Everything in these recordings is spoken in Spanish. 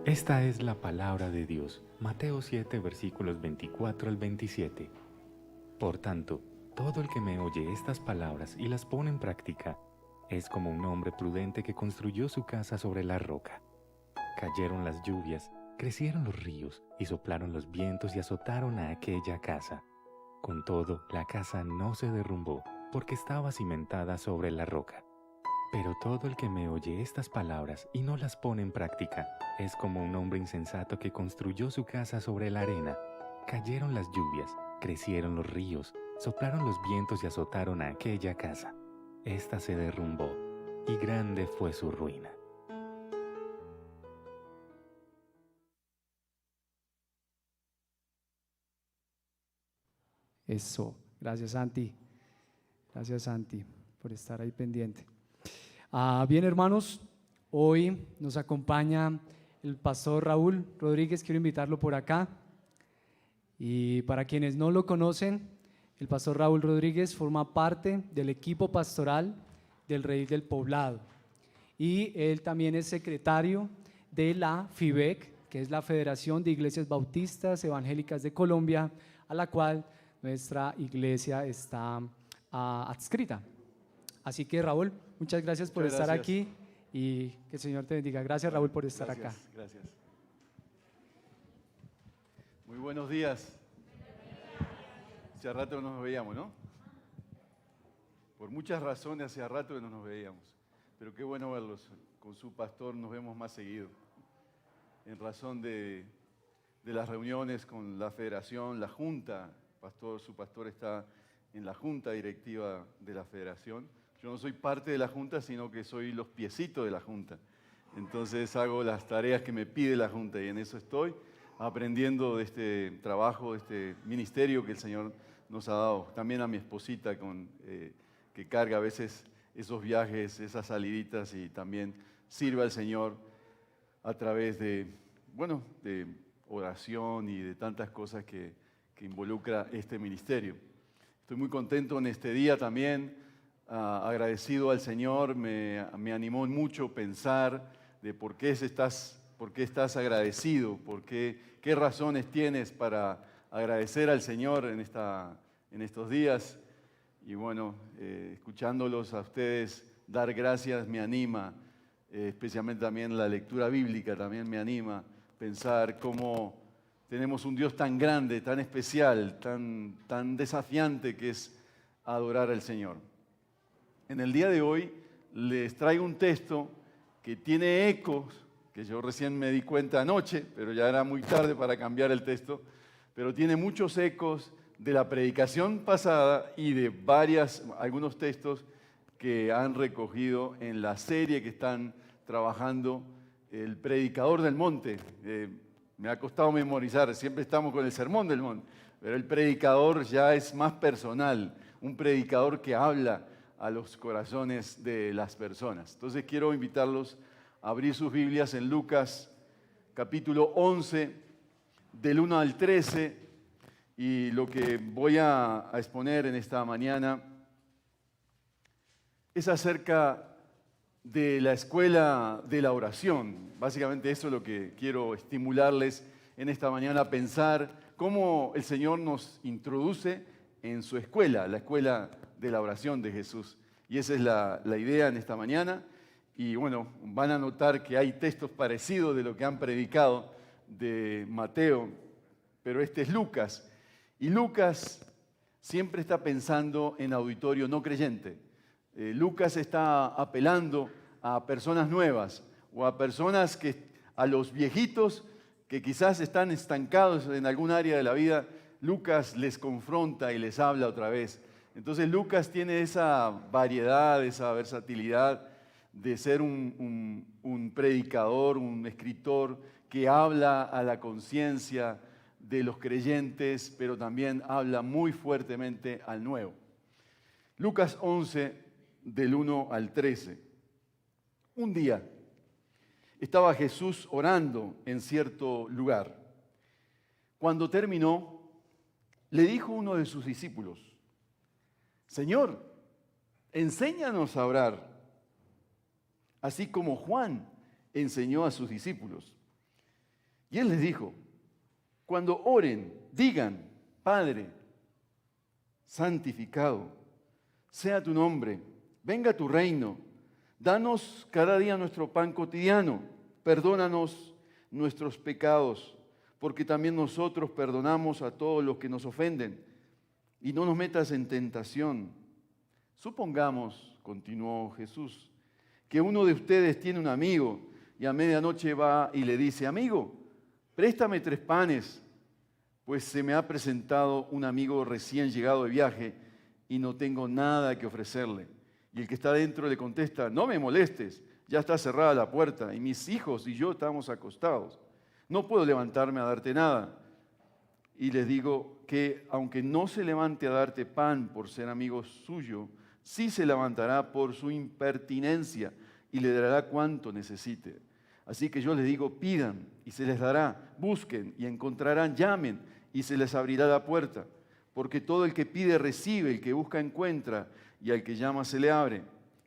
Esta es la palabra de Dios. Mateo 7, versículos 24 al 27. Por tanto, todo el que me oye estas palabras y las pone en práctica, es como un hombre prudente que construyó su casa sobre la roca. Cayeron las lluvias, crecieron los ríos y soplaron los vientos y azotaron a aquella casa. Con todo, la casa no se derrumbó, porque estaba cimentada sobre la roca. Pero todo el que me oye estas palabras y no las pone en práctica, es como un hombre insensato que construyó su casa sobre la arena. Cayeron las lluvias, crecieron los ríos, soplaron los vientos y azotaron a aquella casa. Esta se derrumbó, y grande fue su ruina. Eso, gracias Santi, por estar ahí pendiente. Bien hermanos, hoy nos acompaña el pastor Raúl Rodríguez, quiero invitarlo por acá. Y para quienes no lo conocen, el pastor Raúl Rodríguez forma parte del equipo pastoral del Redil del Poblado y él también es secretario de la FIBEC, que es la Federación de Iglesias Bautistas Evangélicas de Colombia, a la cual nuestra iglesia está adscrita. Así que Raúl, muchas gracias por estar aquí y que el Señor te bendiga. Gracias Raúl por estar acá. Gracias. Muy buenos días. Hace rato no nos veíamos, ¿no? Por muchas razones hace rato que no nos veíamos, pero qué bueno verlos. Con su pastor nos vemos más seguido. En razón de las reuniones con la federación, la junta, su pastor está en la junta directiva de la federación. Yo no soy parte de la junta, sino que soy los piecitos de la junta. Entonces hago las tareas que me pide la junta y en eso estoy aprendiendo de este trabajo, de este ministerio que el Señor nos ha dado. También a mi esposita que carga a veces esos viajes, esas saliditas y también sirve al Señor a través de oración y de tantas cosas que involucra este ministerio. Estoy muy contento en este día también, agradecido al Señor, me animó mucho pensar de por qué estás agradecido, qué razones tienes para agradecer al Señor en estos días. Y bueno, escuchándolos a ustedes dar gracias me anima, especialmente también la lectura bíblica también me anima, pensar cómo tenemos un Dios tan grande, tan especial, tan desafiante que es adorar al Señor. En el día de hoy les traigo un texto que tiene ecos, que yo recién me di cuenta anoche, pero ya era muy tarde para cambiar el texto, pero tiene muchos ecos de la predicación pasada y de algunos textos que han recogido en la serie que están trabajando, El Predicador del Monte. Me ha costado memorizar, siempre estamos con el Sermón del Monte, pero el predicador ya es más personal, un predicador que habla a los corazones de las personas. Entonces quiero invitarlos a abrir sus Biblias en Lucas capítulo 11, del 1 al 13, y lo que voy a exponer en esta mañana es acerca de la escuela de la oración. Básicamente eso es lo que quiero estimularles en esta mañana, a pensar cómo el Señor nos introduce en su escuela, la escuela de la oración de Jesús. Y esa es la idea en esta mañana. Y bueno, van a notar que hay textos parecidos de lo que han predicado de Mateo, pero este es Lucas. Y Lucas siempre está pensando en auditorio no creyente. Lucas está apelando a personas nuevas o a a los viejitos que quizás están estancados en algún área de la vida. Lucas les confronta y les habla otra vez. Entonces Lucas tiene esa variedad, esa versatilidad de ser un predicador, un escritor que habla a la conciencia de los creyentes, pero también habla muy fuertemente al nuevo. Lucas 11, del 1 al 13. Un día estaba Jesús orando en cierto lugar. Cuando terminó, le dijo uno de sus discípulos: Señor, enséñanos a orar, así como Juan enseñó a sus discípulos. Y él les dijo, cuando oren, digan, Padre, santificado sea tu nombre, venga tu reino, danos cada día nuestro pan cotidiano, perdónanos nuestros pecados, porque también nosotros perdonamos a todos los que nos ofenden, y no nos metas en tentación. Supongamos, continuó Jesús, que uno de ustedes tiene un amigo y a medianoche va y le dice, amigo, préstame 3 panes, pues se me ha presentado un amigo recién llegado de viaje y no tengo nada que ofrecerle. Y el que está dentro le contesta, no me molestes, ya está cerrada la puerta y mis hijos y yo estamos acostados. No puedo levantarme a darte nada. Y les digo que aunque no se levante a darte pan por ser amigo suyo, sí se levantará por su impertinencia y le dará cuanto necesite. Así que yo les digo, pidan y se les dará, busquen y encontrarán, llamen y se les abrirá la puerta. Porque todo el que pide recibe, el que busca encuentra y al que llama se le abre.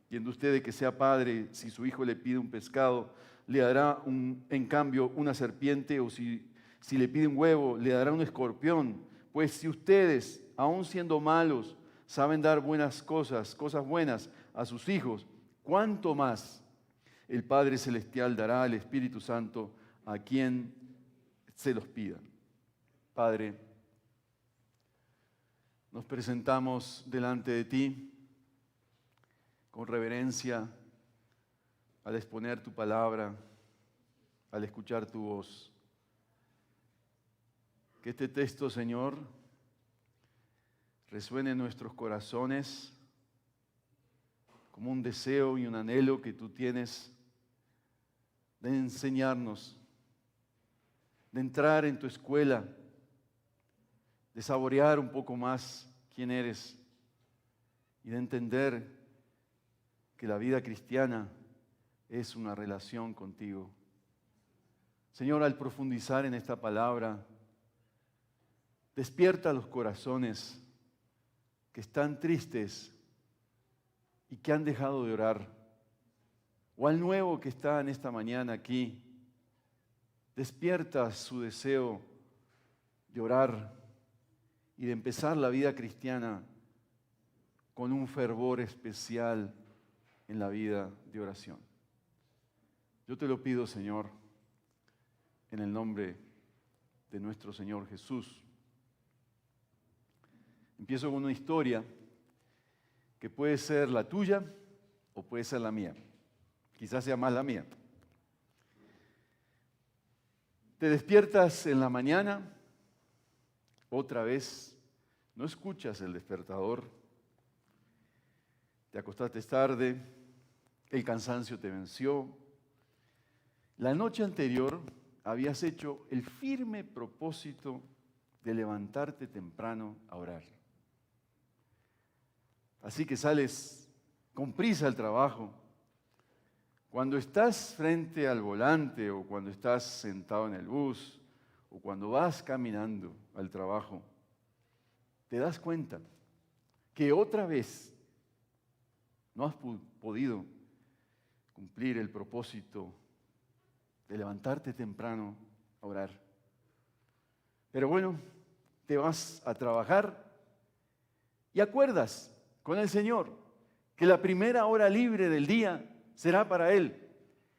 Yendo usted de que sea padre, si su hijo le pide un pescado, le dará en cambio una serpiente, o si le pide un huevo, le dará un escorpión. Pues si ustedes, aun siendo malos, saben dar buenas cosas buenas a sus hijos, ¿cuánto más el Padre Celestial dará al Espíritu Santo a quien se los pida? Padre, nos presentamos delante de ti con reverencia al exponer tu palabra, al escuchar tu voz. Que este texto, Señor, resuene en nuestros corazones como un deseo y un anhelo que tú tienes de enseñarnos, de entrar en tu escuela, de saborear un poco más quién eres y de entender que la vida cristiana es una relación contigo. Señor, al profundizar en esta palabra, despierta los corazones que están tristes y que han dejado de orar. O al nuevo que está en esta mañana aquí, despierta su deseo de orar y de empezar la vida cristiana con un fervor especial en la vida de oración. Yo te lo pido, Señor, en el nombre de nuestro Señor Jesús. Empiezo con una historia que puede ser la tuya o puede ser la mía. Quizás sea más la mía. Te despiertas en la mañana, otra vez, no escuchas el despertador, te acostaste tarde, el cansancio te venció. La noche anterior habías hecho el firme propósito de levantarte temprano a orar. Así que sales con prisa al trabajo. Cuando estás frente al volante o cuando estás sentado en el bus o cuando vas caminando al trabajo, te das cuenta que otra vez no has podido cumplir el propósito de levantarte temprano a orar. Pero bueno, te vas a trabajar y acuerdas con el Señor que la primera hora libre del día será para Él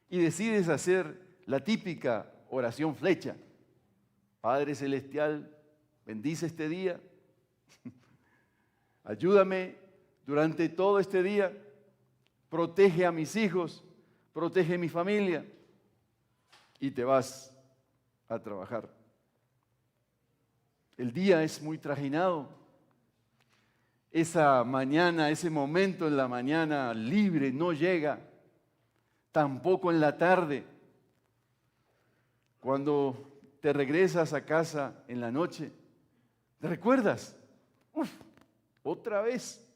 y decides hacer la típica oración flecha. Padre Celestial, bendice este día, ayúdame durante todo este día, protege a mis hijos, protege a mi familia y te vas a trabajar. El día es muy trajinado. Esa mañana, ese momento en la mañana libre no llega, tampoco en la tarde. Cuando te regresas a casa en la noche, ¿te recuerdas? Otra vez.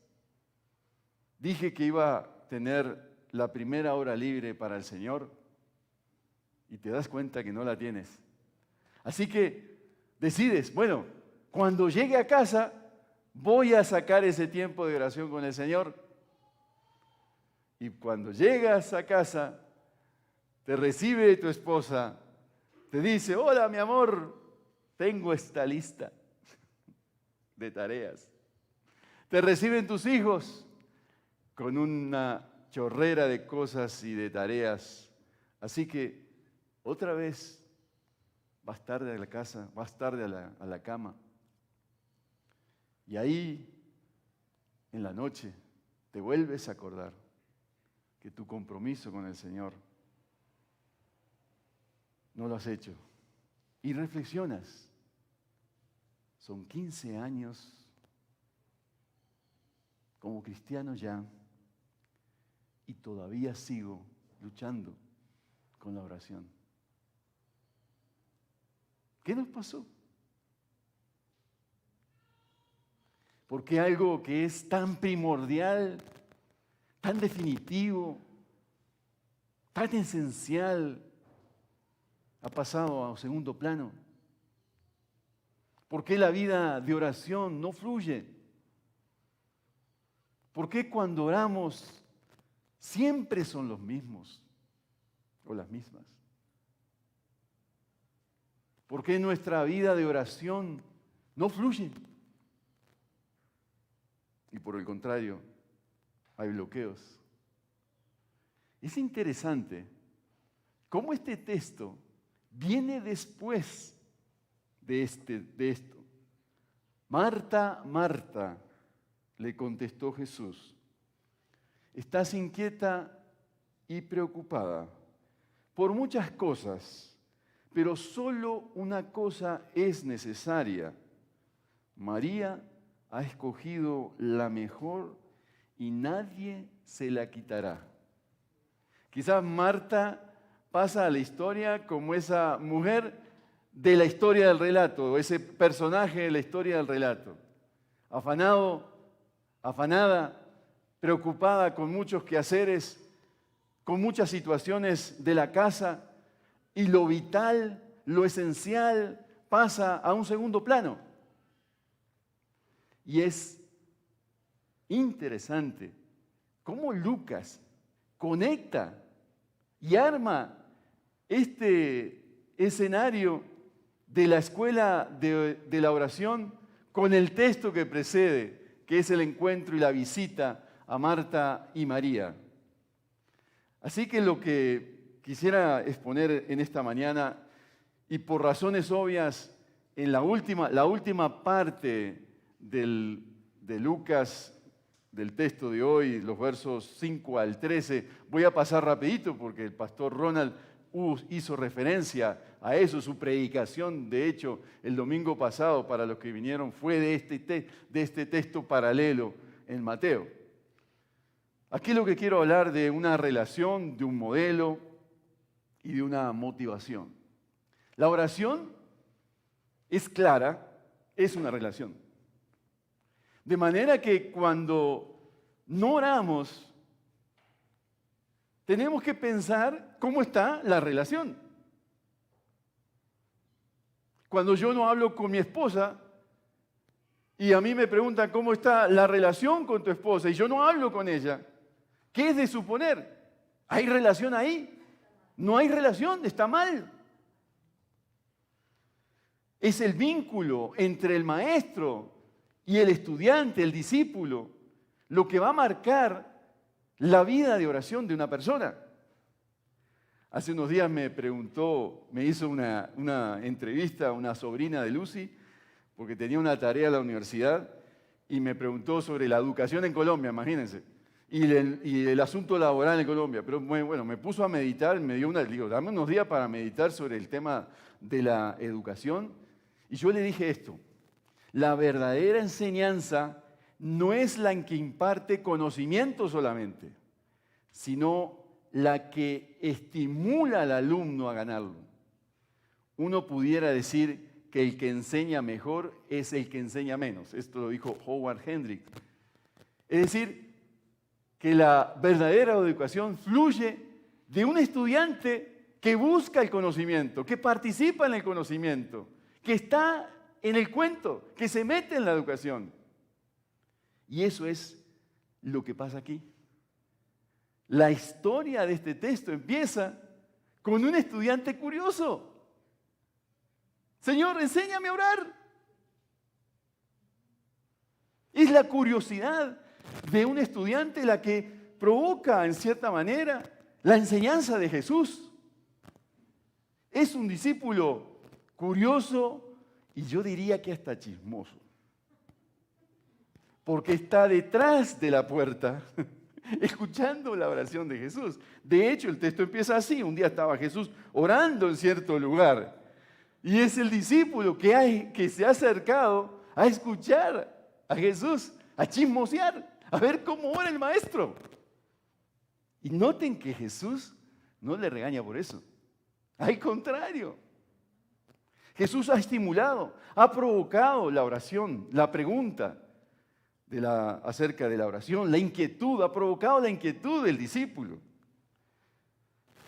Dije que iba a tener la primera hora libre para el Señor y te das cuenta que no la tienes. Así que decides, bueno, cuando llegue a casa voy a sacar ese tiempo de oración con el Señor. Y cuando llegas a casa, te recibe tu esposa te dice, hola mi amor, tengo esta lista de tareas. Te reciben tus hijos con una chorrera de cosas y de tareas. Así que otra vez vas tarde a la casa, vas tarde a la cama. Y ahí, en la noche, te vuelves a acordar que tu compromiso con el Señor no lo has hecho. Y reflexionas. Son 15 años como cristiano ya y todavía sigo luchando con la oración. ¿Qué nos pasó? Porque algo que es tan primordial, tan definitivo, tan esencial, ha pasado a un segundo plano. ¿Por qué la vida de oración no fluye? ¿Por qué cuando oramos siempre son los mismos o las mismas? ¿Por qué nuestra vida de oración no fluye? Y por el contrario, hay bloqueos. Es interesante cómo este texto viene después de esto. Marta, Marta, le contestó Jesús, estás inquieta y preocupada por muchas cosas, pero solo una cosa es necesaria. María ha escogido la mejor y nadie se la quitará. Quizás Marta pasa a la historia como esa mujer de la historia del relato, ese personaje de la historia del relato. Afanada, preocupada con muchos quehaceres, con muchas situaciones de la casa, y lo vital, lo esencial, pasa a un segundo plano. Y es interesante cómo Lucas conecta y arma este escenario de la escuela de la oración con el texto que precede, que es el encuentro y la visita a Marta y María. Así que lo que quisiera exponer en esta mañana, y por razones obvias, en la última parte de Lucas, del texto de hoy, los versos 5 al 13, voy a pasar rapidito porque el pastor Ronald hizo referencia a eso, su predicación, de hecho, el domingo pasado, para los que vinieron, fue de este texto paralelo en Mateo. Aquí lo que quiero hablar de una relación, de un modelo y de una motivación. La oración es clara, es una relación. De manera que cuando no oramos, tenemos que pensar cómo está la relación. Cuando yo no hablo con mi esposa y a mí me preguntan cómo está la relación con tu esposa y yo no hablo con ella, ¿qué es de suponer? ¿Hay relación ahí? No hay relación, está mal. Es el vínculo entre el maestro y el estudiante, el discípulo, lo que va a marcar la vida de oración de una persona. Hace unos días me hizo una entrevista una sobrina de Lucy, porque tenía una tarea en la universidad, y me preguntó sobre la educación en Colombia, imagínense, y el asunto laboral en Colombia. Pero bueno, me puso a meditar, digo, dame unos días para meditar sobre el tema de la educación, y yo le dije esto: la verdadera enseñanza no es la que imparte conocimiento solamente, sino la que estimula al alumno a ganarlo. Uno pudiera decir que el que enseña mejor es el que enseña menos. Esto lo dijo Howard Hendricks. Es decir, que la verdadera educación fluye de un estudiante que busca el conocimiento, que participa en el conocimiento, que está en el cuento, que se mete en la educación. Y eso es lo que pasa aquí. La historia de este texto empieza con un estudiante curioso Señor, enséñame a orar. Es la curiosidad de un estudiante la que provoca, en cierta manera, la enseñanza de Jesús. Es un discípulo curioso y yo diría que hasta chismoso. Porque está detrás de la puerta, escuchando la oración de Jesús. De hecho, el texto empieza así. Un día estaba Jesús orando en cierto lugar. Y es el discípulo que se ha acercado a escuchar a Jesús, a chismosear, a ver cómo ora el maestro. Y noten que Jesús no le regaña por eso. Al contrario. Jesús ha estimulado, ha provocado la oración, la pregunta acerca de la oración, la inquietud, ha provocado la inquietud del discípulo.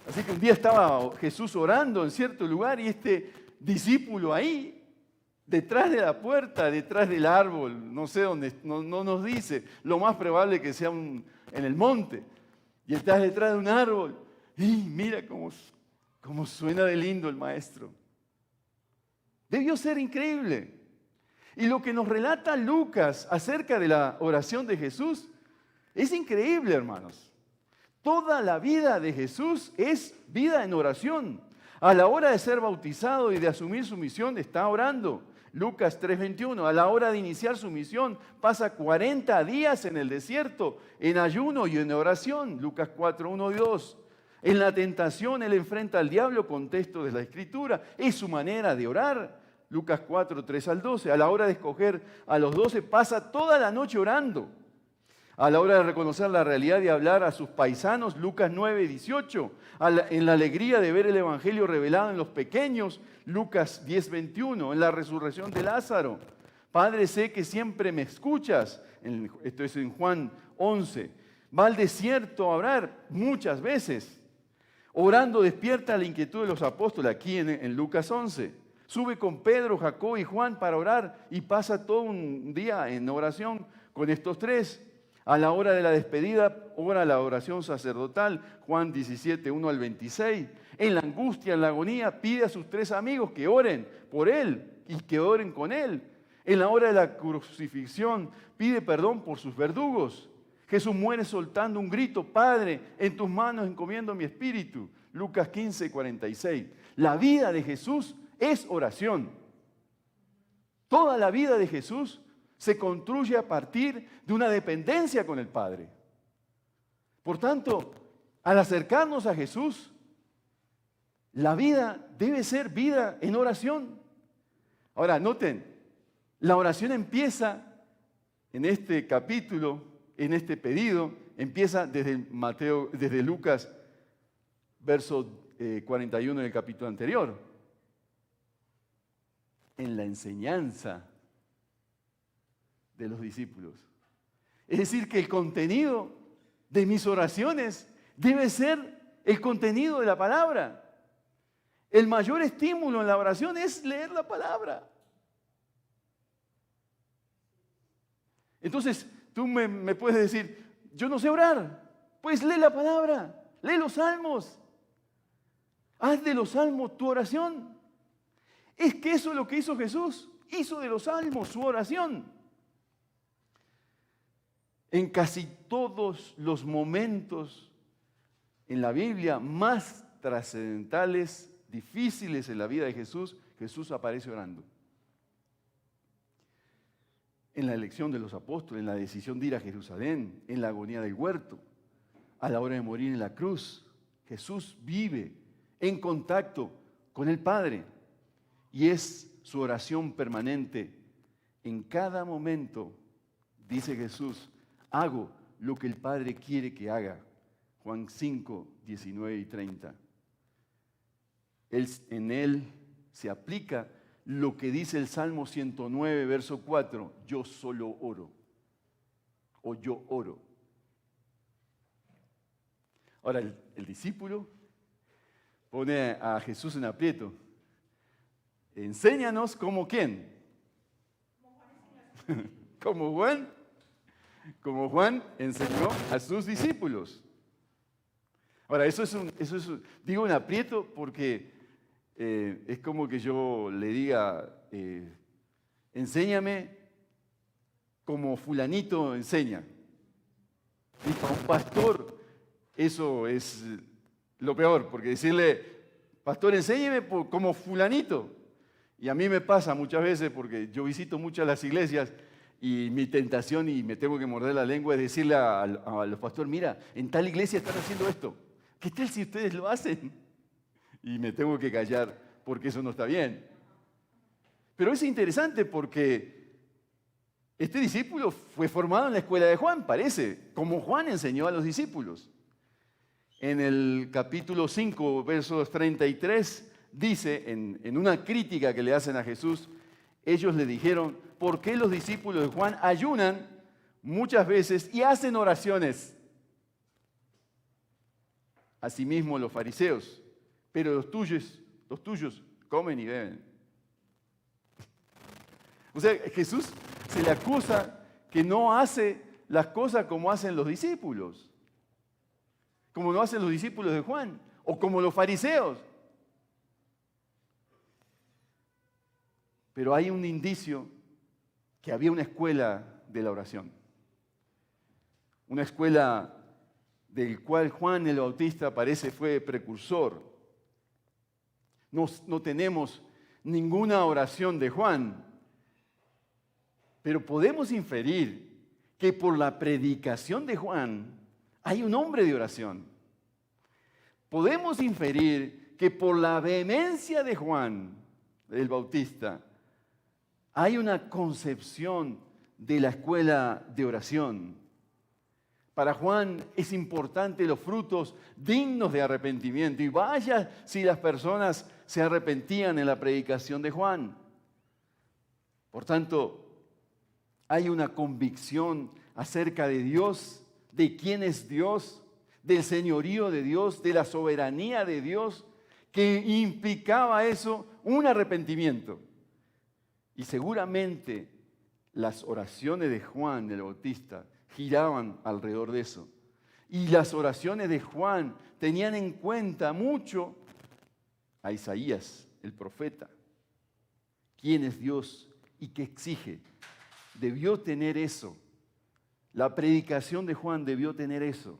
Así que un día estaba Jesús orando en cierto lugar y este discípulo ahí, detrás de la puerta, detrás del árbol, no sé dónde, no nos dice, lo más probable que sea en el monte, y estás detrás de un árbol, y mira cómo suena de lindo el maestro. Debió ser increíble. Y lo que nos relata Lucas acerca de la oración de Jesús es increíble, hermanos. Toda la vida de Jesús es vida en oración. A la hora de ser bautizado y de asumir su misión está orando. Lucas 3:21, a la hora de iniciar su misión pasa 40 días en el desierto, en ayuno y en oración. Lucas 4:1 y 2. En la tentación él enfrenta al diablo con textos de la Escritura. Es su manera de orar. Lucas 4:3 al 12. A la hora de escoger a los 12 pasa toda la noche orando. A la hora de reconocer la realidad y hablar a sus paisanos, Lucas 9:18. En la alegría de ver el Evangelio revelado en los pequeños, Lucas 10:21. En la resurrección de Lázaro. Padre, sé que siempre me escuchas. Esto es en Juan 11. Va al desierto a orar muchas veces. Orando despierta la inquietud de los apóstoles, aquí en Lucas 11. Sube con Pedro, Jacob y Juan para orar y pasa todo un día en oración con estos tres. A la hora de la despedida, ora la oración sacerdotal, Juan 17:1 al 26. En la angustia, en la agonía, pide a sus tres amigos que oren por él y que oren con él. En la hora de la crucifixión, pide perdón por sus verdugos. Jesús muere soltando un grito: Padre, en tus manos encomiendo mi espíritu. Lucas 15:46. La vida de Jesús es oración. Toda la vida de Jesús se construye a partir de una dependencia con el Padre. Por tanto, al acercarnos a Jesús, la vida debe ser vida en oración. Ahora, noten, la oración empieza en este capítulo, en este pedido, empieza desde Lucas, verso 41 del capítulo anterior. En la enseñanza de los discípulos. Es decir, que el contenido de mis oraciones debe ser el contenido de la palabra. El mayor estímulo en la oración es leer la palabra. Entonces, tú me puedes decir, yo no sé orar. Pues lee la palabra, lee los salmos. Haz de los salmos tu oración. Es que eso es lo que hizo Jesús. Hizo de los salmos su oración. En casi todos los momentos en la Biblia más trascendentales, difíciles en la vida de Jesús, Jesús aparece orando. En la elección de los apóstoles, en la decisión de ir a Jerusalén, en la agonía del huerto, a la hora de morir en la cruz, Jesús vive en contacto con el Padre y es su oración permanente. En cada momento, dice Jesús, hago lo que el Padre quiere que haga. Juan 5, 19 y 30. En él se aplica lo que dice el Salmo 109, verso 4. Yo solo oro. O yo oro. Ahora, el discípulo pone a Jesús en aprieto. Enséñanos como quién. Como Juan. Como Juan enseñó a sus discípulos. Ahora, eso es digo un aprieto porque Es como que yo le diga, enséñame como fulanito enseña. Y para un pastor eso es lo peor, porque decirle, pastor, enséñeme como fulanito. Y a mí me pasa muchas veces, porque yo visito muchas las iglesias, y mi tentación, y me tengo que morder la lengua, es decirle a los pastores, mira, en tal iglesia están haciendo esto. ¿Qué tal si ustedes lo hacen? Y me tengo que callar, porque eso no está bien. Pero es interesante porque este discípulo fue formado en la escuela de Juan, parece, como Juan enseñó a los discípulos. En el capítulo 5, versos 33, dice, en una crítica que le hacen a Jesús, ellos le dijeron, ¿por qué los discípulos de Juan ayunan muchas veces y hacen oraciones? Asimismo los fariseos, pero los tuyos comen y beben. O sea, Jesús se le acusa que no hace las cosas como hacen los discípulos, como no hacen los discípulos de Juan, o como los fariseos. Pero hay un indicio que había una escuela de la oración, una escuela del cual Juan el Bautista parece fue precursor. No tenemos ninguna oración de Juan, pero podemos inferir que por la predicación de Juan hay un hombre de oración. Podemos inferir que por la vehemencia de Juan el Bautista hay una concepción de la escuela de oración. Para Juan es importante los frutos dignos de arrepentimiento. Y vaya si las personas se arrepentían en la predicación de Juan. Por tanto, hay una convicción acerca de Dios, de quién es Dios, del señorío de Dios, de la soberanía de Dios, que implicaba eso un arrepentimiento. Y seguramente las oraciones de Juan el Bautista giraban alrededor de eso. Y las oraciones de Juan tenían en cuenta mucho a Isaías, el profeta. ¿Quién es Dios y qué exige? Debió tener eso. La predicación de Juan debió tener eso.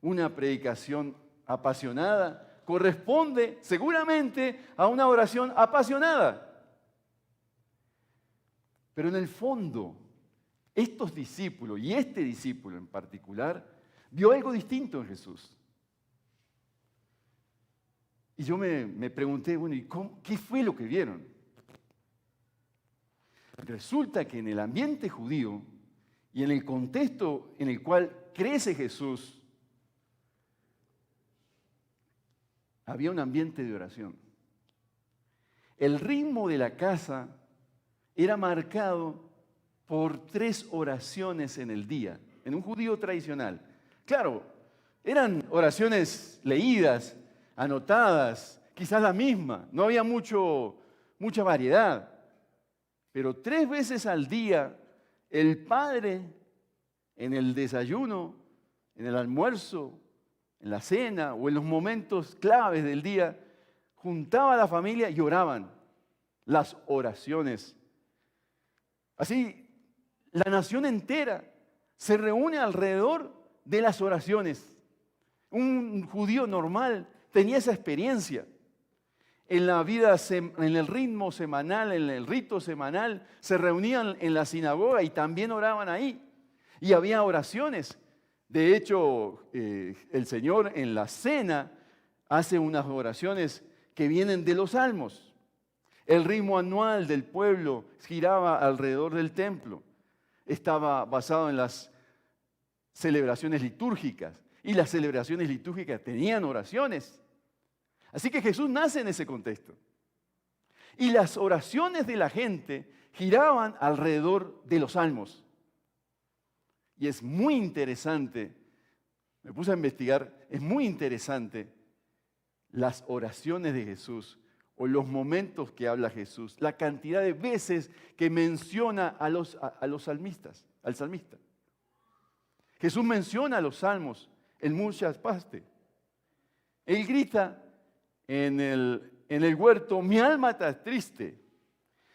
Una predicación apasionada corresponde seguramente a una oración apasionada. Pero en el fondo, estos discípulos, y este discípulo en particular, vio algo distinto en Jesús. Y yo me pregunté, bueno, ¿y qué fue lo que vieron? Resulta que en el ambiente judío y en el contexto en el cual crece Jesús, había un ambiente de oración. El ritmo de la casa era marcado por 3 oraciones en el día, en un judío tradicional. Claro, eran oraciones leídas, anotadas, quizás la misma, no había mucha variedad. Pero 3 veces al día, el padre, en el desayuno, en el almuerzo, en la cena o en los momentos claves del día, juntaba a la familia y oraban las oraciones. Así, la nación entera se reúne alrededor de las oraciones. Un judío normal tenía esa experiencia. En la vida, en el ritmo semanal, en el rito semanal, se reunían en la sinagoga y también oraban ahí. Y había oraciones. De hecho, el Señor en la cena hace unas oraciones que vienen de los salmos. El ritmo anual del pueblo giraba alrededor del templo. Estaba basado en las celebraciones litúrgicas. Y las celebraciones litúrgicas tenían oraciones. Así que Jesús nace en ese contexto. Y las oraciones de la gente giraban alrededor de los salmos. Y es muy interesante, me puse a investigar, es muy interesante las oraciones de Jesús o los momentos que habla Jesús, la cantidad de veces que menciona a los salmistas, al salmista. Jesús menciona a los salmos en muchas partes. Él grita en el en el huerto, mi alma está triste.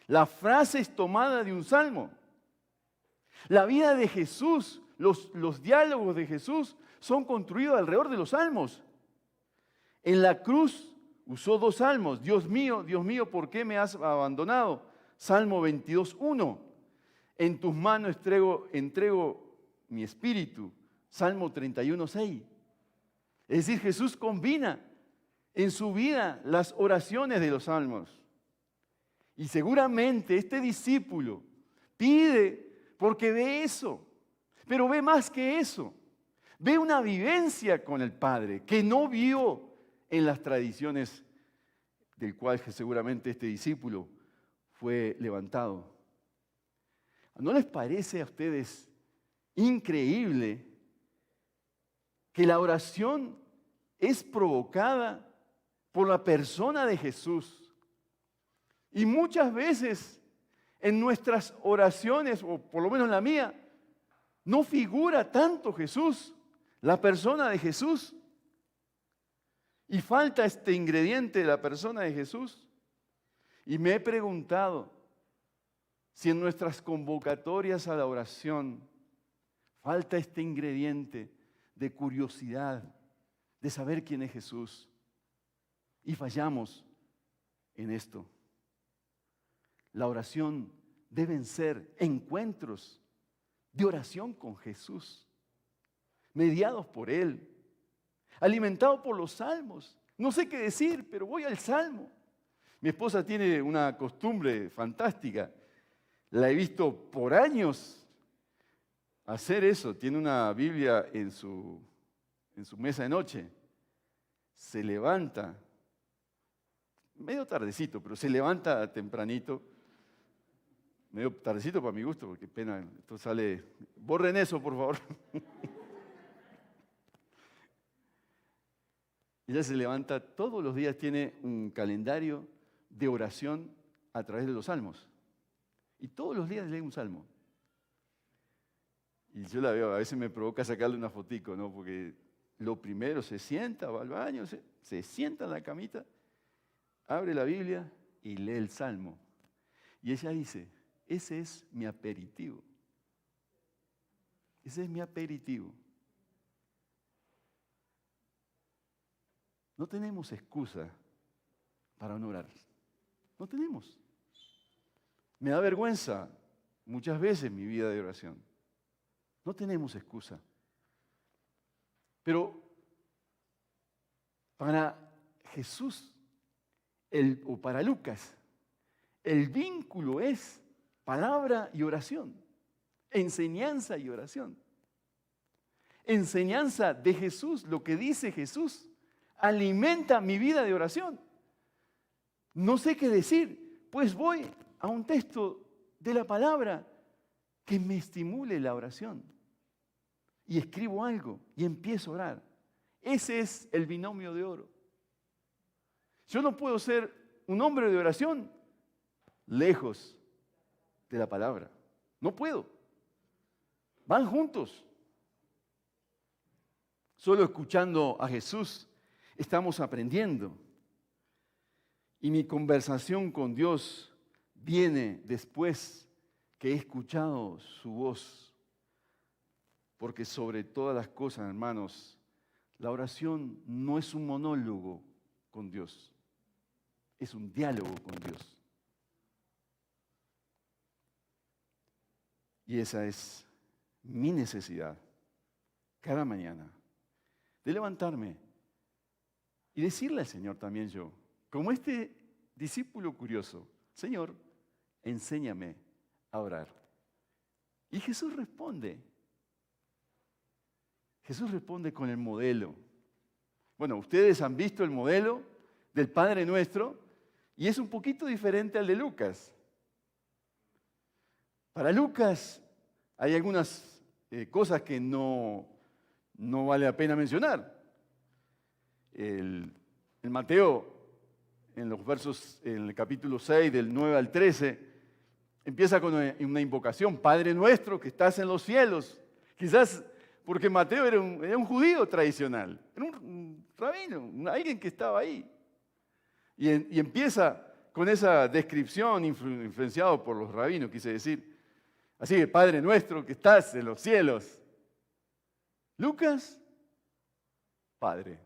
La frase es tomada de un salmo. La vida de Jesús, los diálogos de Jesús son construidos alrededor de los salmos. En la cruz usó 2 salmos. Dios mío, ¿por qué me has abandonado? Salmo 22:1. En tus manos entrego mi espíritu. Salmo 31:6. Es decir, Jesús combina en su vida las oraciones de los salmos. Y seguramente este discípulo pide porque ve eso, pero ve más que eso. Ve una vivencia con el Padre que no vio en las tradiciones del cual seguramente este discípulo fue levantado. ¿No les parece a ustedes increíble que la oración es provocada por la persona de Jesús? Y muchas veces en nuestras oraciones, o por lo menos en la mía, no figura tanto Jesús, la persona de Jesús. Y falta este ingrediente de la persona de Jesús. Y me he preguntado si en nuestras convocatorias a la oración falta este ingrediente de curiosidad, de saber quién es Jesús. Y fallamos en esto. La oración deben ser encuentros de oración con Jesús, mediados por Él, alimentados por los salmos. No sé qué decir, pero voy al salmo. Mi esposa tiene una costumbre fantástica. La he visto por años hacer eso. Tiene una Biblia en su mesa de noche. Se levanta, medio tardecito, pero se levanta tempranito. Medio tardecito para mi gusto, porque pena, esto sale. Borren eso, por favor. Ella se levanta todos los días, tiene un calendario de oración a través de los salmos. Y todos los días lee un salmo. Y yo la veo, a veces me provoca sacarle una fotico, ¿no? Porque lo primero se sienta, va al baño, se sienta en la camita, abre la Biblia y lee el salmo. Y ella dice, ese es mi aperitivo. Ese es mi aperitivo. No tenemos excusa para no orar. No tenemos. Me da vergüenza muchas veces mi vida de oración. No tenemos excusa. Pero para Jesús o para Lucas, el vínculo es palabra y oración, enseñanza y oración. Enseñanza de Jesús, lo que dice Jesús, alimenta mi vida de oración. No sé qué decir, pues voy a un texto de la palabra que me estimule la oración. Y escribo algo y empiezo a orar. Ese es el binomio de oro. Yo no puedo ser un hombre de oración lejos de la palabra. No puedo. Van juntos. Solo escuchando a Jesús estamos aprendiendo. Y mi conversación con Dios viene después que he escuchado su voz. Porque sobre todas las cosas, hermanos, la oración no es un monólogo con Dios. Es un diálogo con Dios. Y esa es mi necesidad, cada mañana, de levantarme y decirle al Señor también yo, como este discípulo curioso, Señor, enséñame a orar. Y Jesús responde. Jesús responde con el modelo. Bueno, ustedes han visto el modelo del Padre Nuestro y es un poquito diferente al de Lucas. Para Lucas hay algunas cosas que no vale la pena mencionar. El Mateo, en el capítulo 6, del 9 al 13, empieza con una invocación, Padre Nuestro que estás en los cielos. Quizás porque Mateo era un judío tradicional, era un rabino, alguien que estaba ahí. Y empieza con esa descripción influenciado por los rabinos, quise decir. Así que, Padre nuestro que estás en los cielos. Lucas, Padre.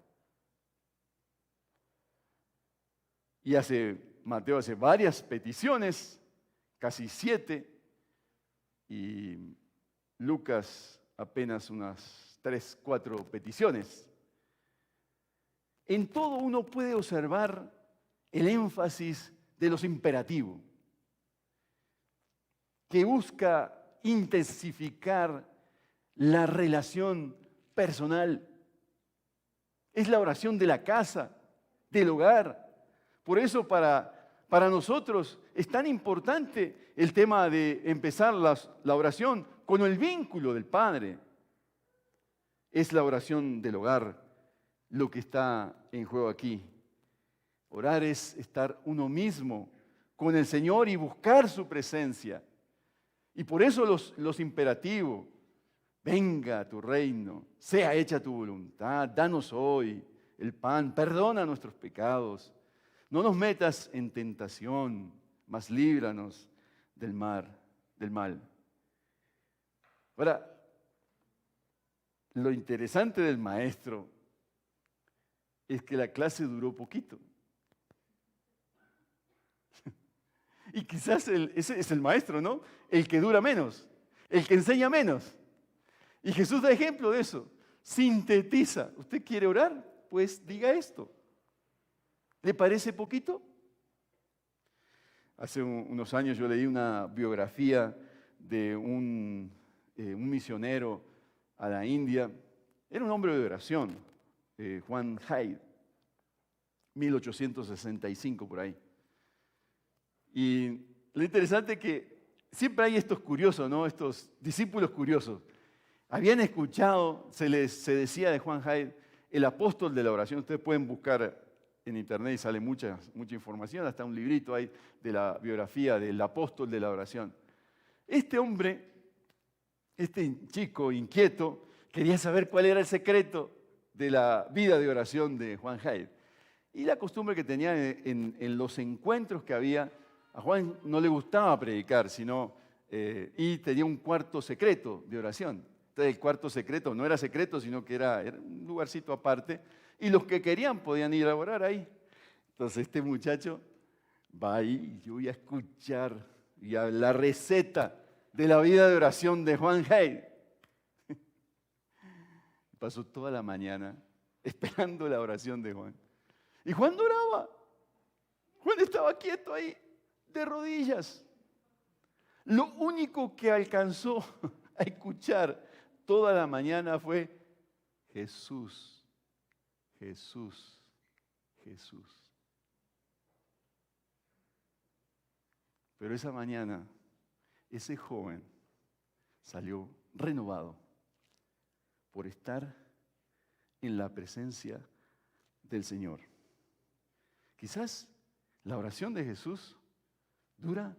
Y Mateo hace varias peticiones, casi 7, y Lucas apenas unas 3, 4 peticiones. En todo uno puede observar el énfasis de los imperativos, que busca intensificar la relación personal. Es la oración de la casa, del hogar. Por eso para nosotros es tan importante el tema de empezar la oración con el vínculo del Padre. Es la oración del hogar lo que está en juego aquí. Orar es estar uno mismo con el Señor y buscar su presencia. Y por eso los imperativos, venga tu reino, sea hecha tu voluntad, danos hoy el pan, perdona nuestros pecados, no nos metas en tentación, mas líbranos del mal. Ahora, lo interesante del maestro es que la clase duró poquito. Y quizás ese es el maestro, ¿no? El que dura menos, el que enseña menos. Y Jesús da ejemplo de eso. Sintetiza. ¿Usted quiere orar? Pues diga esto. ¿Le parece poquito? Hace unos años yo leí una biografía de un misionero a la India. Era un hombre de oración, Juan Haid, 1865 por ahí. Y lo interesante es que siempre hay estos curiosos, ¿no? Estos discípulos curiosos. Habían escuchado, se decía de Juan Haid, el apóstol de la oración. Ustedes pueden buscar en internet y sale mucha información, hasta un librito hay de la biografía del apóstol de la oración. Este hombre, este chico inquieto, quería saber cuál era el secreto de la vida de oración de Juan Haid. Y la costumbre que tenía en los encuentros que había, a Juan no le gustaba predicar, y tenía un cuarto secreto de oración. Entonces el cuarto secreto no era secreto, sino que era un lugarcito aparte, y los que querían podían ir a orar ahí. Entonces este muchacho va ahí y yo voy a escuchar la receta de la vida de oración de Juan Haid. Pasó toda la mañana esperando la oración de Juan. Y Juan no oraba. Juan estaba quieto ahí, de rodillas. Lo único que alcanzó a escuchar toda la mañana fue Jesús, Jesús, Jesús. Pero esa mañana, ese joven salió renovado por estar en la presencia del Señor. Quizás la oración de Jesús dura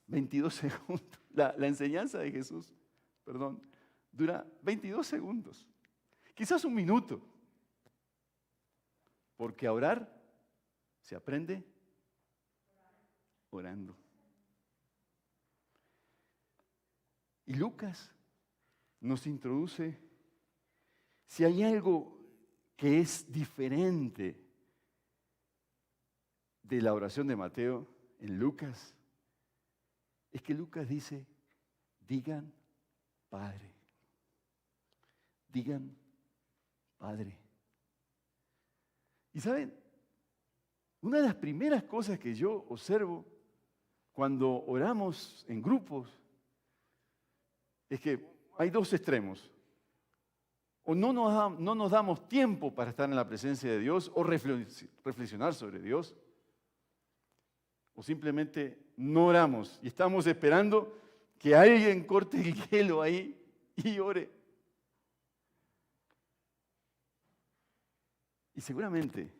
22 segundos. La enseñanza de Jesús, dura 22 segundos. Quizás un minuto. Porque a orar se aprende orando. Y Lucas nos introduce, si hay algo que es diferente de la oración de Mateo en Lucas, es que Lucas dice, digan Padre. Digan Padre. Y saben, una de las primeras cosas que yo observo cuando oramos en grupos es que hay dos extremos. O no nos damos tiempo para estar en la presencia de Dios o reflexionar sobre Dios. O simplemente no oramos y estamos esperando que alguien corte el hielo ahí y ore. Y seguramente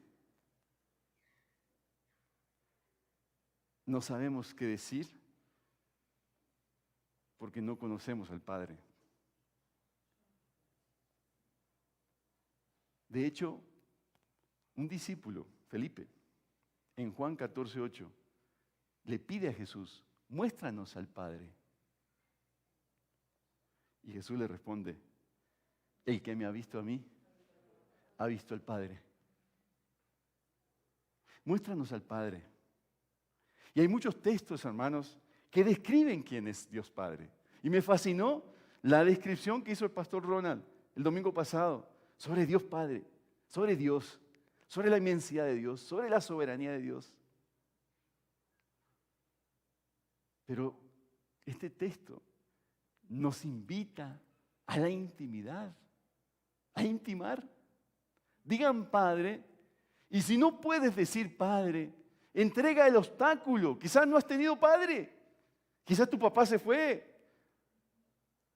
no sabemos qué decir porque no conocemos al Padre. De hecho, un discípulo, Felipe, en Juan 14:8, le pide a Jesús, muéstranos al Padre. Y Jesús le responde, el que me ha visto a mí, ha visto al Padre. Muéstranos al Padre. Y hay muchos textos, hermanos, que describen quién es Dios Padre. Y me fascinó la descripción que hizo el pastor Ronald el domingo pasado sobre Dios Padre, sobre Dios, sobre la inmensidad de Dios, sobre la soberanía de Dios. Pero este texto nos invita a la intimidad, a intimar. Digan Padre, y si no puedes decir Padre, entrega el obstáculo. Quizás no has tenido padre, quizás tu papá se fue.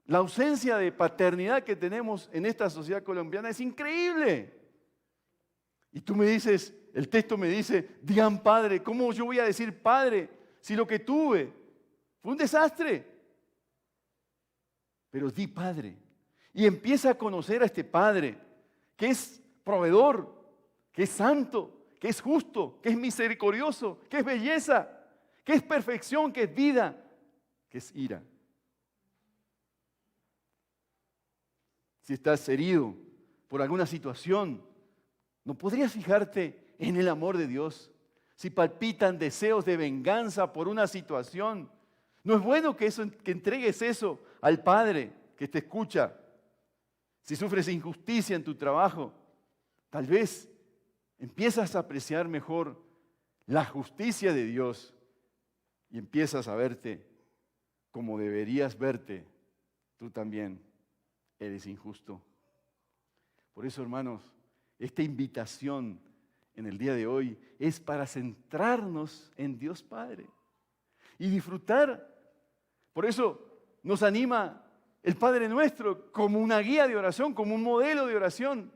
La ausencia de paternidad que tenemos en esta sociedad colombiana es increíble. Y tú me dices, el texto me dice, digan Padre, ¿cómo yo voy a decir Padre si lo que tuve fue un desastre? Pero di Padre y empieza a conocer a este Padre que es proveedor, que es santo, que es justo, que es misericordioso, que es belleza, que es perfección, que es vida, que es ira. Si estás herido por alguna situación, ¿no podrías fijarte en el amor de Dios? Si palpitan deseos de venganza por una situación, ¿no es bueno que entregues eso al Padre que te escucha? Si sufres injusticia en tu trabajo, tal vez empiezas a apreciar mejor la justicia de Dios y empiezas a verte como deberías verte. Tú también eres injusto. Por eso, hermanos, esta invitación en el día de hoy es para centrarnos en Dios Padre y disfrutar. Por eso nos anima el Padre Nuestro como una guía de oración, como un modelo de oración.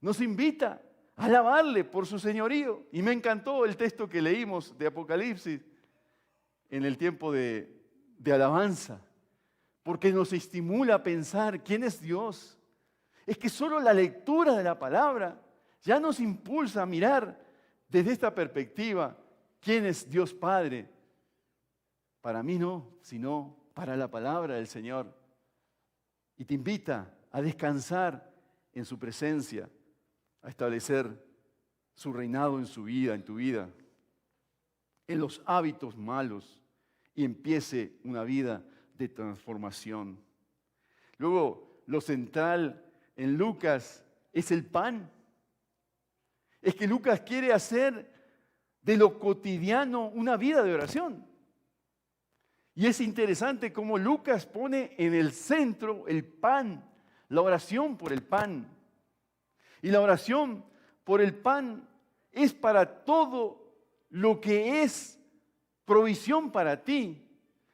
Nos invita a alabarle por su señorío. Y me encantó el texto que leímos de Apocalipsis en el tiempo de alabanza, porque nos estimula a pensar quién es Dios. Es que solo la lectura de la palabra ya nos impulsa a mirar desde esta perspectiva quién es Dios Padre. Para mí no, sino para la palabra del Señor. Y te invita a descansar en su presencia, a establecer su reinado en su vida, en tu vida, en los hábitos malos y empiece una vida de transformación. Luego, lo central en Lucas es el pan. Es que Lucas quiere hacer de lo cotidiano una vida de oración. Y es interesante cómo Lucas pone en el centro el pan, la oración por el pan. Y la oración por el pan es para todo lo que es provisión para ti,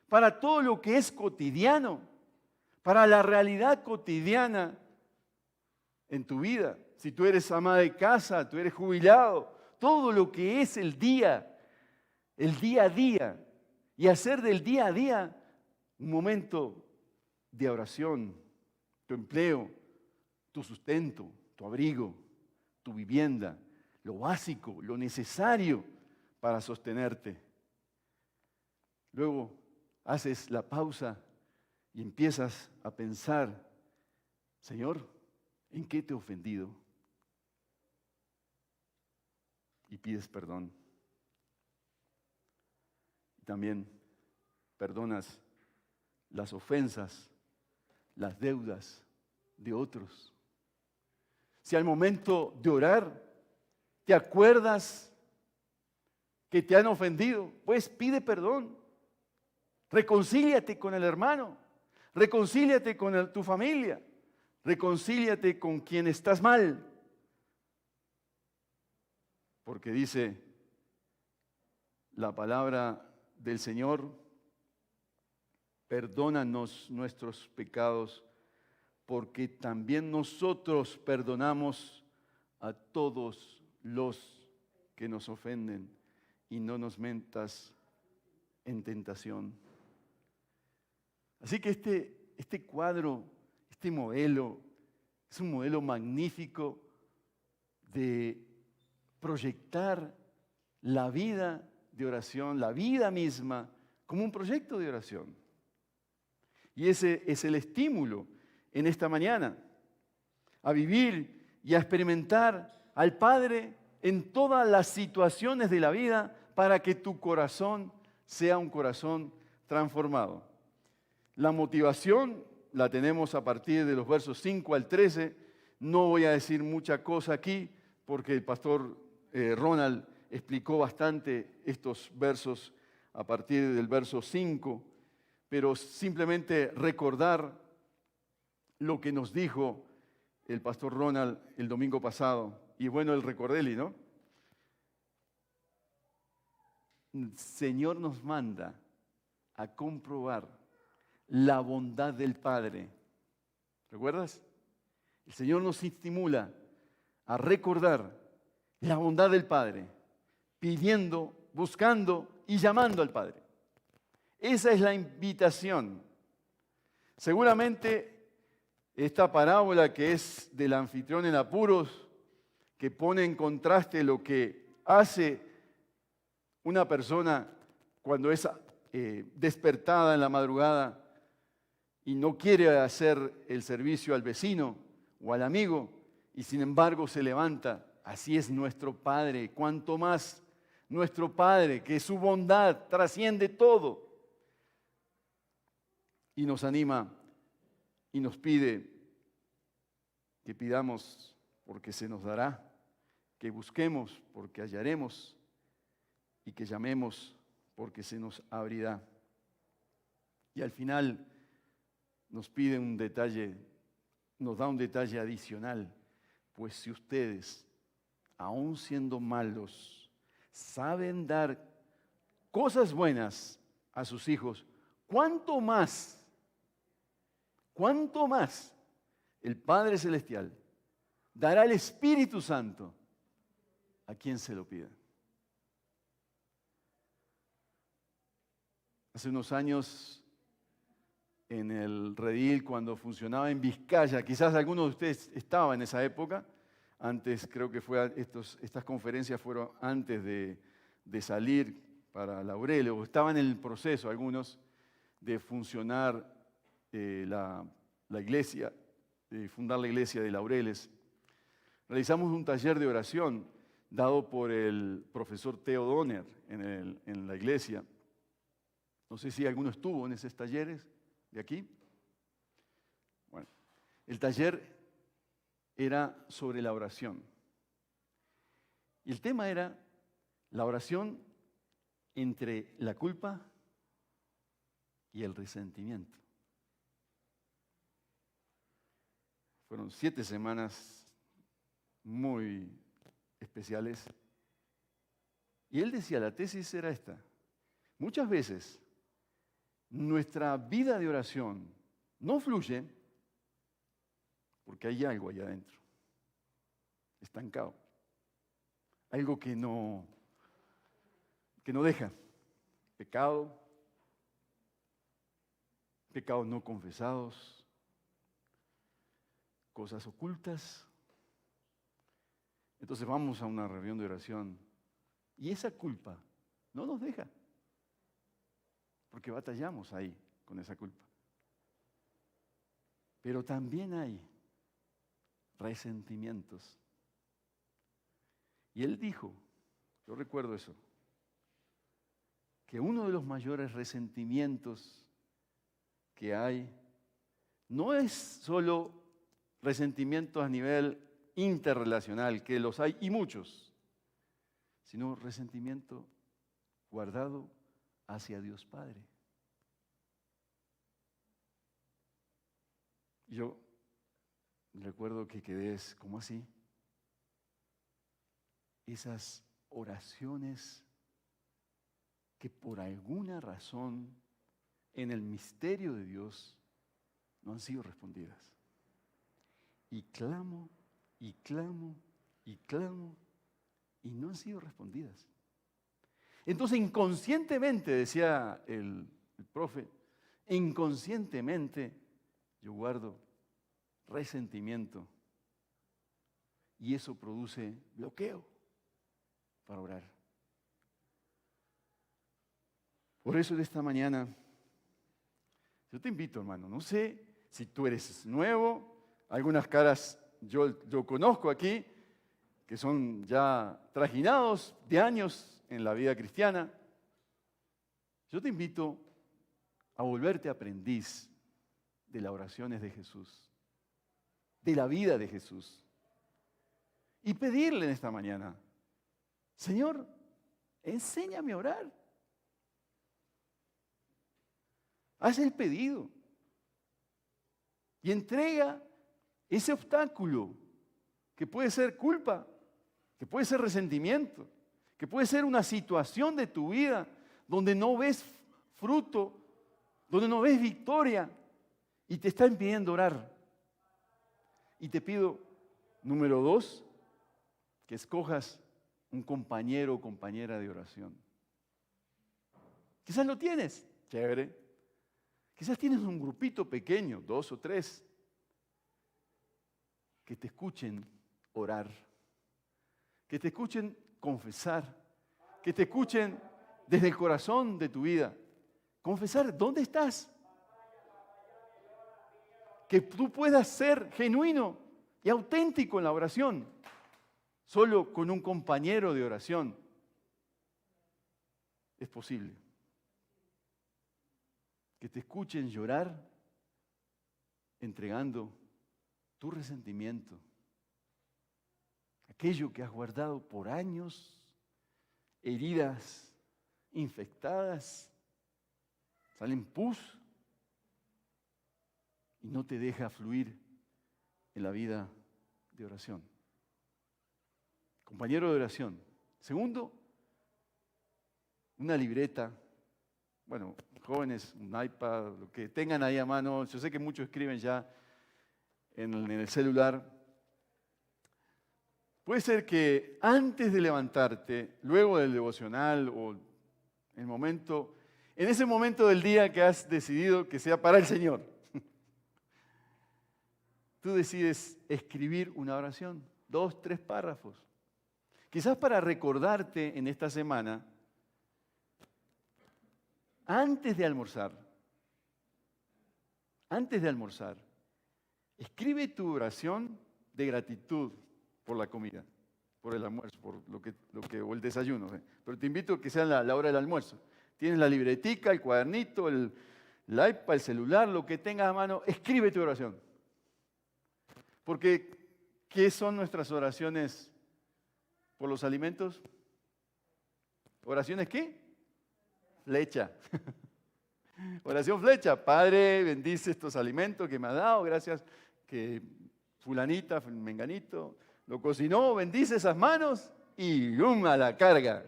para todo lo que es cotidiano, para la realidad cotidiana en tu vida. Si tú eres ama de casa, tú eres jubilado, todo lo que es el día a día, y hacer del día a día un momento de oración, tu empleo, tu sustento, tu abrigo, tu vivienda, lo básico, lo necesario para sostenerte. Luego haces la pausa y empiezas a pensar, Señor, ¿en qué te he ofendido? Y pides perdón. Y también perdonas las ofensas, las deudas de otros. Si al momento de orar te acuerdas que te han ofendido, pues pide perdón. Reconcíliate con el hermano, reconcíliate con tu familia, reconcíliate con quien estás mal. Porque dice la palabra del Señor, perdónanos nuestros pecados, porque también nosotros perdonamos a todos los que nos ofenden, y no nos metas en tentación. Así que este cuadro, este modelo, es un modelo magnífico de proyectar la vida de oración, la vida misma, como un proyecto de oración. Y ese es el estímulo en esta mañana, a vivir y a experimentar al Padre en todas las situaciones de la vida para que tu corazón sea un corazón transformado. La motivación la tenemos a partir de los versos 5 al 13. No voy a decir mucha cosa aquí porque el pastor Ronald explicó bastante estos versos a partir del verso 5, pero simplemente recordar lo que nos dijo el pastor Ronald el domingo pasado. Y bueno, el recordeli, ¿no? El Señor nos manda a comprobar la bondad del Padre. ¿Recuerdas? El Señor nos estimula a recordar la bondad del Padre, pidiendo, buscando y llamando al Padre. Esa es la invitación. Seguramente esta parábola que es del anfitrión en apuros, que pone en contraste lo que hace una persona cuando es despertada en la madrugada y no quiere hacer el servicio al vecino o al amigo, y sin embargo se levanta. Así es nuestro Padre, cuanto más nuestro Padre, que su bondad trasciende todo, y nos anima y nos pide que pidamos porque se nos dará, que busquemos porque hallaremos y que llamemos porque se nos abrirá. Y al final nos pide un detalle, nos da un detalle adicional, pues si ustedes, aun siendo malos, saben dar cosas buenas a sus hijos, ¿cuánto más el Padre Celestial dará el Espíritu Santo a quien se lo pida? Hace unos años en el Redil, cuando funcionaba en Vizcaya, quizás algunos de ustedes estaban en esa época, antes creo que estas conferencias fueron antes de salir para Laurel, o estaban en el proceso algunos de funcionar la iglesia, de fundar la iglesia de Laureles. Realizamos un taller de oración dado por el profesor Theo Donner en la iglesia. No sé si alguno estuvo en esos talleres de aquí. Bueno, el taller era sobre la oración. Y el tema era la oración entre la culpa y el resentimiento. Fueron 7 semanas muy especiales. Y él decía, la tesis era esta: muchas veces nuestra vida de oración no fluye porque hay algo allá adentro, estancado. Algo que no deja. Pecados no confesados, cosas ocultas. Entonces vamos a una reunión de oración y esa culpa no nos deja, porque batallamos ahí con esa culpa. Pero también hay resentimientos. Y él dijo, yo recuerdo eso, que uno de los mayores resentimientos que hay no es solo resentimientos a nivel interrelacional, que los hay y muchos, sino resentimiento guardado hacia Dios Padre. Yo recuerdo que quedé, ¿cómo así? Esas oraciones que por alguna razón en el misterio de Dios no han sido respondidas. Y clamo, y clamo, y clamo, y no han sido respondidas. Entonces inconscientemente, decía el profe, inconscientemente yo guardo resentimiento y eso produce bloqueo para orar. Por eso de esta mañana, yo te invito, hermano, no sé si tú eres nuevo, algunas caras yo conozco aquí, que son ya trajinados de años en la vida cristiana. Yo te invito a volverte aprendiz de las oraciones de Jesús, de la vida de Jesús. Y pedirle en esta mañana, Señor, enséñame a orar. Haz el pedido y entrega ese obstáculo que puede ser culpa, que puede ser resentimiento, que puede ser una situación de tu vida donde no ves fruto, donde no ves victoria y te está impidiendo orar. Y te pido, número 2, que escojas un compañero o compañera de oración. Quizás lo tienes, chévere. Quizás tienes un grupito pequeño, 2 o 3, que te escuchen orar, que te escuchen confesar, que te escuchen desde el corazón de tu vida. Confesar, ¿dónde estás? Que tú puedas ser genuino y auténtico en la oración, solo con un compañero de oración. Es posible. Que te escuchen llorar entregando tu resentimiento, aquello que has guardado por años, heridas infectadas, salen pus y no te deja fluir en la vida de oración. Compañero de oración. Segundo, una libreta. Bueno, jóvenes, un iPad, lo que tengan ahí a mano. Yo sé que muchos escriben ya en el celular. Puede ser que antes de levantarte, luego del devocional o en ese momento del día que has decidido que sea para el Señor, tú decides escribir una oración, 2, 3 párrafos. Quizás para recordarte en esta semana, antes de almorzar, escribe tu oración de gratitud por la comida, por el almuerzo, por o el desayuno. Pero te invito a que sea la hora del almuerzo. Tienes la libretica, el cuadernito, el iPad, el celular, lo que tengas a mano, escribe tu oración. Porque, ¿qué son nuestras oraciones por los alimentos? ¿Oraciones qué? Flecha. Oración flecha. Padre, bendice estos alimentos que me has dado. Gracias que fulanita, menganito, lo cocinó. Bendice esas manos y ¡bum! A la carga.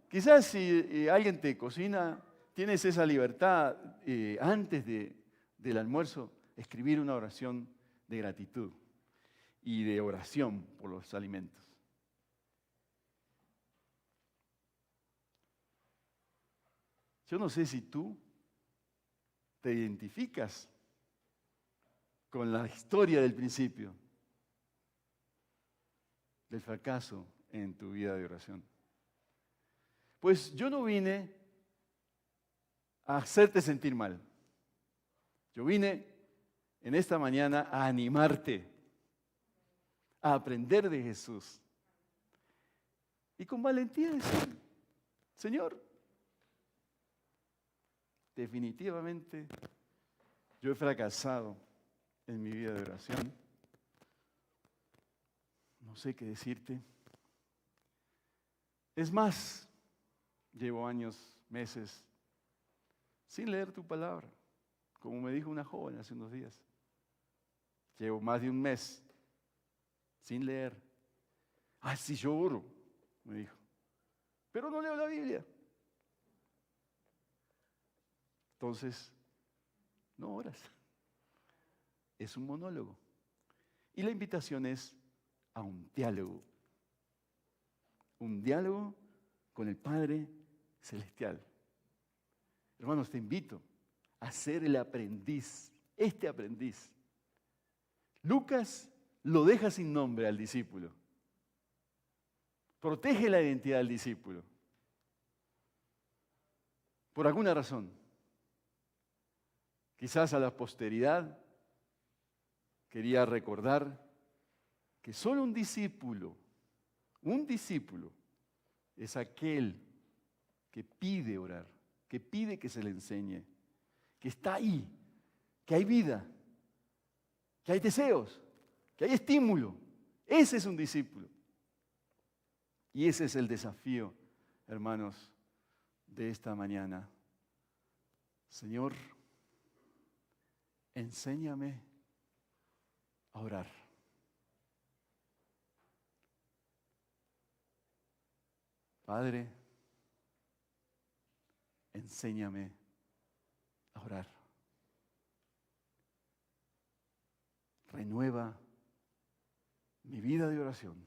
Quizás si alguien te cocina, tienes esa libertad antes del almuerzo, escribir una oración de gratitud y de oración por los alimentos. Yo no sé si tú te identificas con la historia del principio, del fracaso en tu vida de oración. Pues yo no vine a hacerte sentir mal. Yo vine en esta mañana a animarte, a aprender de Jesús. Y con valentía decir, Señor, definitivamente yo he fracasado en mi vida de oración. No sé qué decirte. Es más, llevo años, meses, sin leer tu palabra, como me dijo una joven hace unos días. Llevo más de un mes sin leer. Ah, sí, yo oro, me dijo, pero no leo la Biblia. Entonces, no oras. Es un monólogo. Y la invitación es a un diálogo. Un diálogo con el Padre Celestial. Hermanos, te invito a ser el aprendiz, este aprendiz. Lucas lo deja sin nombre al discípulo. Protege la identidad del discípulo. por alguna razón, quizás a la posteridad, quería recordar que solo un discípulo es aquel que pide orar, que pide que se le enseñe, que está ahí, que hay vida, que hay deseos, que hay estímulo. Ese es un discípulo. Y ese es el desafío, hermanos, de esta mañana. Señor, enséñame a orar. Padre, enséñame a orar. Renueva mi vida de oración.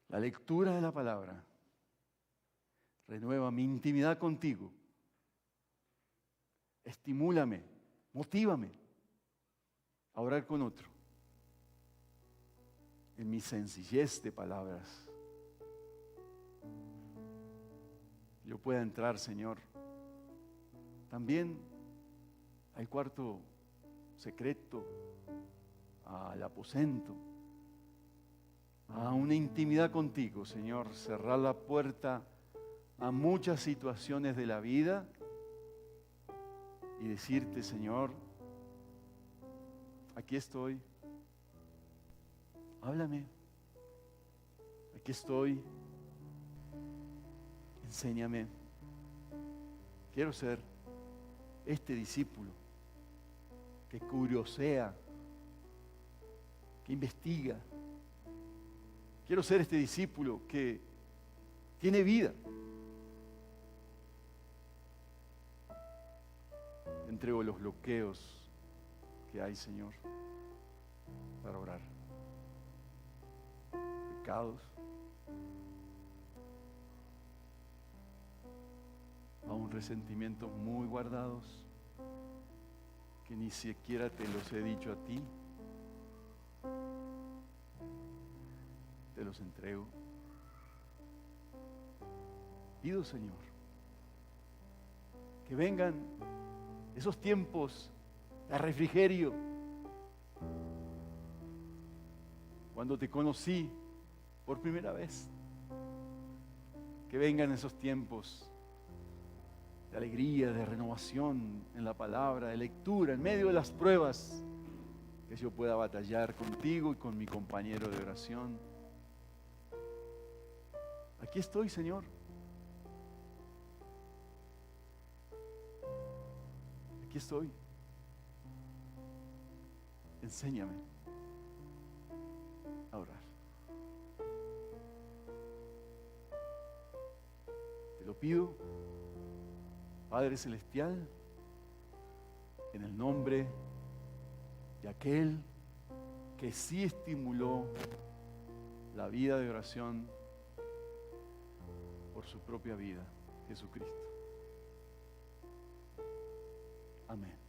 La lectura de la palabra. Renueva mi intimidad contigo. Estimúlame, motívame a orar con otro. En mi sencillez de palabras. Yo pueda entrar, Señor, también al cuarto secreto, al aposento, a una intimidad contigo, Señor, cerrar la puerta a muchas situaciones de la vida y decirte, Señor, aquí estoy, háblame, aquí estoy, enséñame. Quiero ser este discípulo que curiosea, que investiga. Quiero ser este discípulo que tiene vida. Entrego los bloqueos que hay, Señor, para orar. Pecados, aún resentimientos muy guardados que ni siquiera te los he dicho a ti. Te los entrego. Pido, Señor, que vengan esos tiempos de refrigerio. Cuando te conocí por primera vez. Que vengan esos tiempos de alegría, de renovación en la palabra, de lectura, en medio de las pruebas, que yo pueda batallar contigo y con mi compañero de oración. Aquí estoy, Señor. Aquí estoy. Enséñame a orar. Te lo pido, Padre Celestial, en el nombre de aquel que sí estimuló la vida de oración por su propia vida, Jesucristo. Amén.